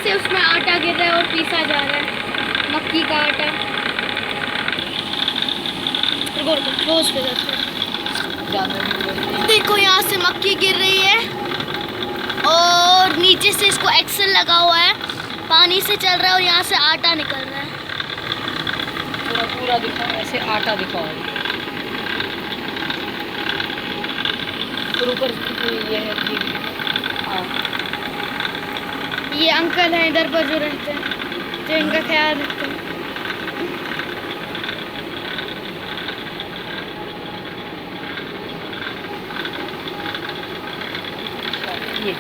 से उसमें आटा गिर रहा है और पीसा जा रहा है, मक्की का आटा। रोज पे जाते हैं। देखो यहाँ से मक्की गिर रही है और नीचे से इसको एक्सल लगा हुआ है, पानी से चल रहा है और यहाँ से आटा निकल रहा है। पूरा पूरा दिखाओ, ऐसे आटा दिखाओ। ऊपर ये है, हाँ। ये अंकल हैं इधर पर जो रहते हैं, जो इनका ख्याल रखते हैं। ये